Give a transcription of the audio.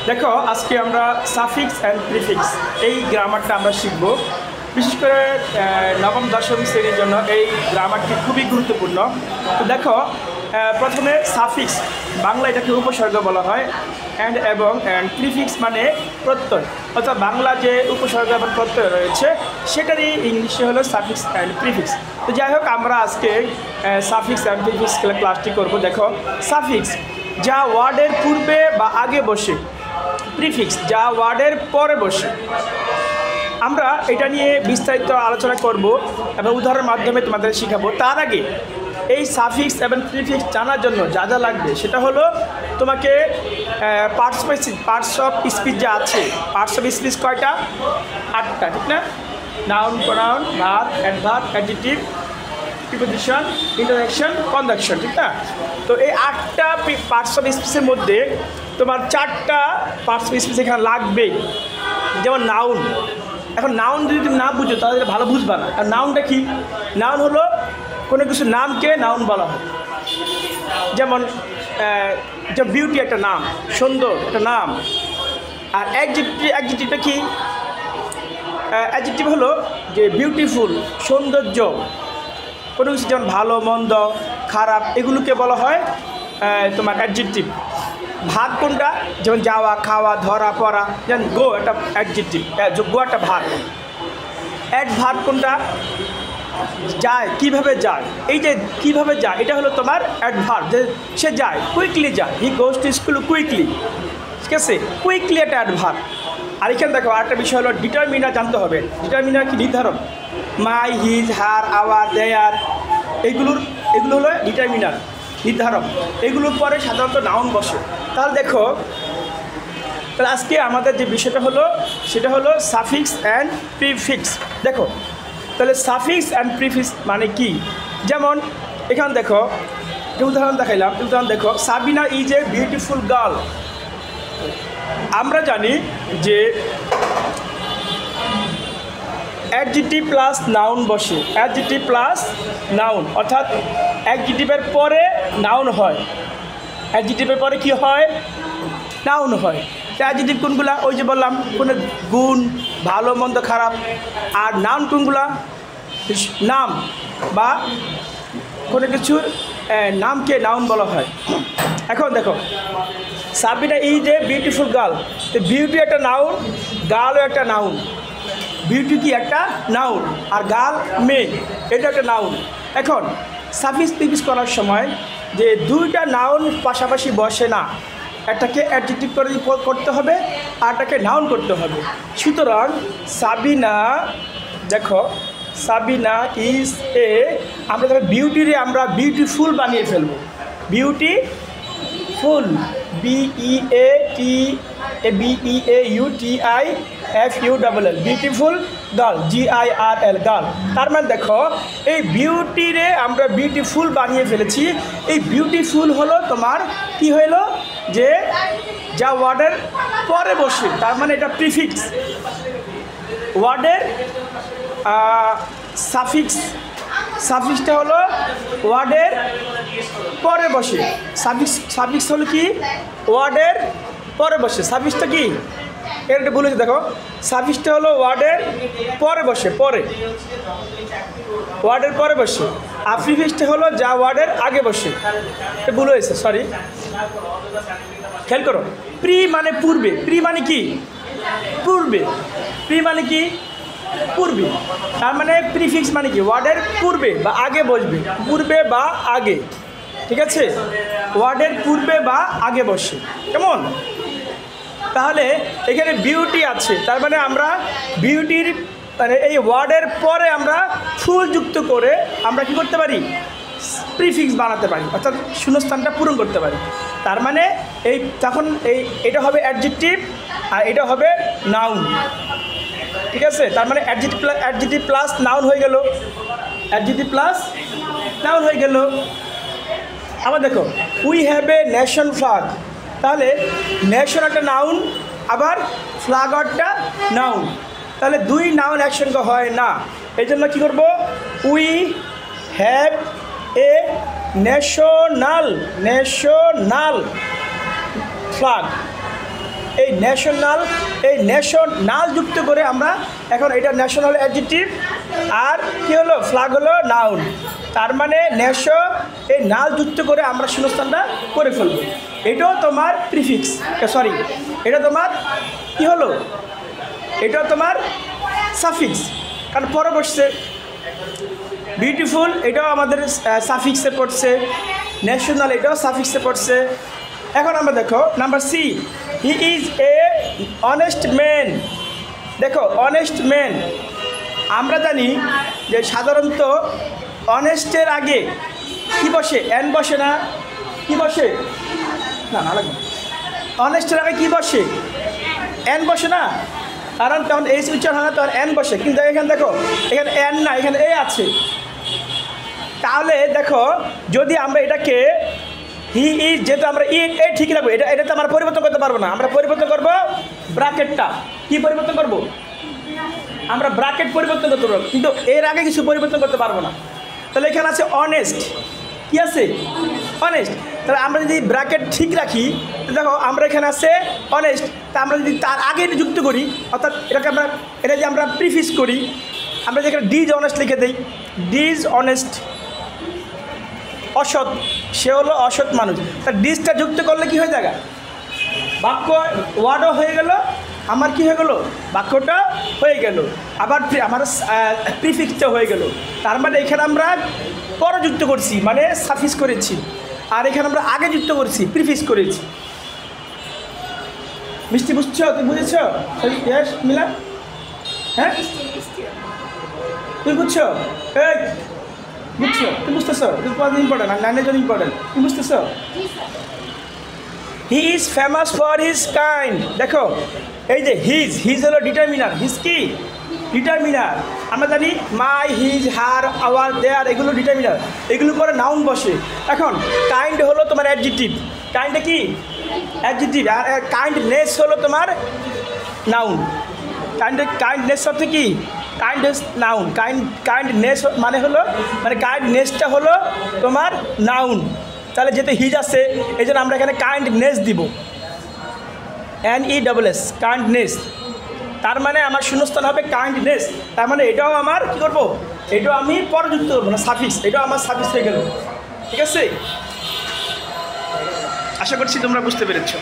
দেখো আজকে আমরা সাফিক্স অ্যান্ড প্রিফিক্স এই গ্রামারটা আমরা শিখব। বিশেষ করে নবম দশম শ্রেণীর জন্য এই গ্রামারটি খুবই গুরুত্বপূর্ণ। তো দেখো প্রথমে সাফিক্স, বাংলা এটাকে উপসর্গ বলা হয়, এবং প্রিফিক্স মানে প্রত্যয়, অর্থাৎ বাংলা যে উপসর্গ এবং প্রত্যয় রয়েছে সেটারই ইংলিশে হলো সাফিক্স অ্যান্ড প্রিফিক্স। তো যাই হোক, আমরা আজকে সাফিক্স অ্যান্ড প্রিফিক্স ক্লাসটি করব। দেখো সাফিক্স যা ওয়ার্ডের পূর্বে বা আগে বসে, প্রিফিক্স যা ওয়ার্ডের পরে বসে। আমরা এটা নিয়ে বিস্তারিত আলোচনা করব এবং উদাহরণের মাধ্যমে তোমাদের শেখাবো। তার আগে এই সাফিক্স এবং প্রিফিক্স জানার জন্য যা যা লাগবে সেটা হলো তোমাকে পার্টস অফ স্পিচ যা আছে, পার্টস অফ স্পিচ কয়টা? 8টা, ঠিক না? Noun, pronoun, verb, adverb, adjective, preposition, interjection, conjunction, ঠিক না? তো এই 8টা পার্টস অফ স্পিচের মধ্যে তোমার 4টা পার্টস অফ স্পিচ এখানে লাগবেই। যেমন নাউন। এখন নাউন যদি তুমি না বুঝো তাহলে ভালো বুঝবা না। আর নাউনটা কি? নাউন হলো কোনো কিছু নামকে নাউন বলা হয়। যেমন বিউটি একটা নাম, সুন্দর একটা নাম। আর অ্যাডজেক্টিভটা কি? অ্যাডজেক্টিভ হলো যে বিউটিফুল, সৌন্দর্য, কোনো কিছু যেমন ভালো, মন্দ, খারাপ, এগুলোকে বলা হয় তোমার অ্যাডজেক্টিভ। ভাগ কোনটা? যেমন যাওয়া, খাওয়া, ধরা, পড়া। যেমন গো একটা অ্যাডজেক্টিভ, গো একটা ভাগ। অ্যাডভার্ব কোনটা? যায়, কিভাবে যায়। এই যে কিভাবে যায় এটা হলো তোমার অ্যাডভার্ব, যে সে যায়, কুইকলি যায়। হি গোজ টু স্কুল কুইকলি, ঠিক আছে? কুইকলি একটা অ্যাডভার্ব। আর এখানে দেখো আরেকটা বিষয় হলো ডিটারমিনার জানতে হবে। ডিটারমিনার কি? নির্ধারণ। মাই, হিজ, হার, আওয়ার, দেয়ার, এগুলো হলো ডিটারমিনার, নির্ধারক। এগুলোর পরে সাধারণত নাউন বসে। তাহলে দেখো, তাহলে আজকে আমাদের যে বিষয়টা হলো সেটা হলো সাফিক্স অ্যান্ড প্রিফিক্স। দেখো তাহলে সাফিক্স অ্যান্ড প্রিফিক্স মানে কি? যেমন এখানে দেখো যে উদাহরণ দেখাইলাম, উদাহরণ দেখো, Sabina is a beautiful girl. আমরা জানি যে অ্যাডজেক্টিভ প্লাস নাউন বসে, অ্যাডজেক্টিভ প্লাস নাউন, অর্থাৎ অ্যাডজেক্টিভের পরে নাউন হয়। অ্যাডজেক্টিভের পরে কি হয়? নাউন হয়। অ্যাডজেক্টিভ কোনগুলা? ওই যে বললাম, কোনো গুণ, ভালো, মন্দ, খারাপ। আর নাউন কোনগুলা? নাম বা কোনো কিছুর নামকে নাউন বলা হয়। এখন দেখো Sabina is a beautiful girl. তো বিউটি একটা নাউন, গার্লও একটা নাউন। বিউটি কি? একটা নাউন। আর গার্ল মেয়ে, এটা একটা নাউন। এখন সাফিক্স প্রিফিক্স করার সময় যে দুইটা নাউন পাশাপাশি বসে না, একটাকে অ্যাডজেক্টিভ করে করতে হবে আর একটাকে নাউন করতে হবে। সুতরাং সাবিনা, দেখো সাবিনা ইজ এ, আমরা দেখো বিউটিরে আমরা বিউটিফুল বানিয়ে ফেলবো। Beautiful, BEAUTIFULL, beautiful girl, GIRL, girl. তার মানে দেখো এই বিউটিরে আমরা বিউটিফুল বানিয়ে ফেলেছি। এই বিউটিফুল হলো তোমার কি হইলো? যে যা ওয়ার্ডের পরে বসে, তার মানে এটা প্রিফিক্স। ওয়ার্ডের সাফিক্সটা হলো ওয়ার্ডের পরে বসে। সাফিক্স হলো কি? ওয়ার্ডের পরে বসে। সাফিক্সটা কি? এটা বলেছে, দেখো সাফিক্সটা হলো ওয়ার্ডের পরে বসে, পরে, ওয়ার্ডের পরে বসে। আর প্রিফিক্সটা হলো যা ওয়ার্ডের আগে বসে। এটা ভুল হয়েছে, সরি, খেয়াল করো। প্রি মানে পূর্বে। প্রি মানে কি? পূর্বে। প্রি মানে কি? পূর্বে। তার মানে প্রিফিক্স মানে কি? ওয়ার্ডের পূর্বে বা আগে বসবে, পূর্বে বা আগে, ঠিক আছে? ওয়ার্ডের পূর্বে বা আগে বসে। কেমন? তাহলে এখানে বিউটি আছে, তার মানে আমরা বিউটির মানে এই ওয়ার্ডের পরে আমরা ফুল যুক্ত করে আমরা কি করতে পারি? প্রিফিক্স বানাতে পারি, অর্থাৎ শূন্যস্থানটা পূরণ করতে পারি। তার মানে এই তখন এটা হবে অ্যাডজেক্টিভ আর এটা হবে নাউন, ঠিক আছে? তার মানে অ্যাডজেক্টিভ প্লাস নাউন হয়ে গেল, অ্যাডজেক্টিভ প্লাস নাউন হয়ে গেল। আবার দেখো we have a nation flag. তাহলে নেশন একটা নাউন, আবার ফ্ল্যাগ একটা নাউন। তাহলে দুই নাউন একসঙ্গে হয় না। এই জন্য কী করবো? We have a national flag. এই ন্যাশনাল যুক্ত করে আমরা এখন এটা ন্যাশনাল অ্যাডজেক্টিভ, আর কি হলো ফ্ল্যাগ হলো নাউন। তার মানে এই নাল যুক্ত করে আমরা শূন্যস্থানটা করে ফেলবো। এটাও তোমার প্রিফিক্স, সরি এটা তোমার কি হলো, এটাও তোমার সাফিক্স, কারণ পরে বসছে। বিউটিফুল এটাও আমাদের সাফিক্সে পড়ছে, ন্যাশনাল এটাও সাফিক্সে পড়ছে। এখন আমরা দেখো number C, he is a honest man. দেখো অনেস্ট ম্যান, আমরা জানি যে সাধারণত অনেস্টের আগে কি বসে, এন বসে না, কি বসে না, না লাগবে, অনেস্টের আগে কি বসে, এন বসে না, কারণ তখন এইচ উচ্চারণ হয় না, তখন এন বসে। কিন্তু এখানে দেখো এখানে এন না, এখানে এ আছে। তাহলে দেখো যদি আমরা এটাকে হি ইজ, যেহেতু আমরা এ ঠিক রাখবো, এটা তো আমরা পরিবর্তন করতে পারবো না, আমরা পরিবর্তন করবো ব্র্যাকেটটা। কি পরিবর্তন করব, আমরা ব্র্যাকেট পরিবর্তন করতে পারবো, কিন্তু এর আগে কিছু পরিবর্তন করতে পারবো না। তাহলে এখানে আছে অনেস্ট, কি আছে অনেস্ট। তাহলে আমরা যদি ব্র্যাকেট ঠিক রাখি, দেখো আমরা এখানে আছে অনেস্ট, তা আমরা যদি তার আগে যুক্ত করি, অর্থাৎ এটা যে আমরা প্রিফিক্স করি, আমরা যেখানে ডিজ অনেস্ট লিখে দিই, ডিজ অনেস্ট, অসৎ, সে হলো অসৎ মানুষ। তার ডিজটা যুক্ত করলে কি হয়ে যায়, বাক্য ওয়ার্ডও হয়ে গেল, আমার কি হয়ে গেল, বাক্যটা হয়ে গেল, আবার আমার প্রিফিক্সটা হয়ে গেল। তার মানে এখানে আমরা পরে যুক্ত করছি, মানে সাফিক্স করেছি, আর এখানে আমরা আগে যুক্ত করছি, প্রিফিক্স করেছি। মিষ্টি বুঝছো, তুমি বুঝেছ মিলা? হ্যাঁ তুমি বুঝছো, এই বুঝছো, তুমি বুঝতেছো, ইম্পর্টেন্ট আর নাইনের জন্য ইম্পর্টেন্ট, তুমি বুঝতেছো? He is famous for his kind. দেখো এই যে হিজ হলো ডিটারমিনার, হিজ কি ডিটারমিনার। আমরা জানি মাই, হিজ, হার, আওয়ার, দেয়ার, এগুলো ডিটারমিনার, এগুলো পরে নাউন বসে। এখন কাইন্ড হলো তোমার অ্যাডজেক্টিভ, কাইন্ডে কি অ্যাডজেক্টিভ, আর কাইন্ডনেস হলো তোমার নাউন। কাইন্ডনেস অর্থে কি, কাইন্ডনেস নাউন, কাইন্ডনেস মানে হলো, মানে কাইন্ডনেসটা হলো তোমার নাউন। তাহলে যেহেতু হিজ আছে, এই জন্য আমরা এখানে কাইন্ডনেস দিব, NESS, কাইন্ডনেস। তার মানে আমার শূন্যস্থান হবে কাইন্ডনেস। তার মানে এটাও আমার কী করবো, এটাও আমি পরে যুক্ত করবো না, সাফিক্স, এটাও আমার সাফিক্স হয়ে গেল। ঠিক আছে, আশা করছি তোমরা বুঝতে পেরেছো।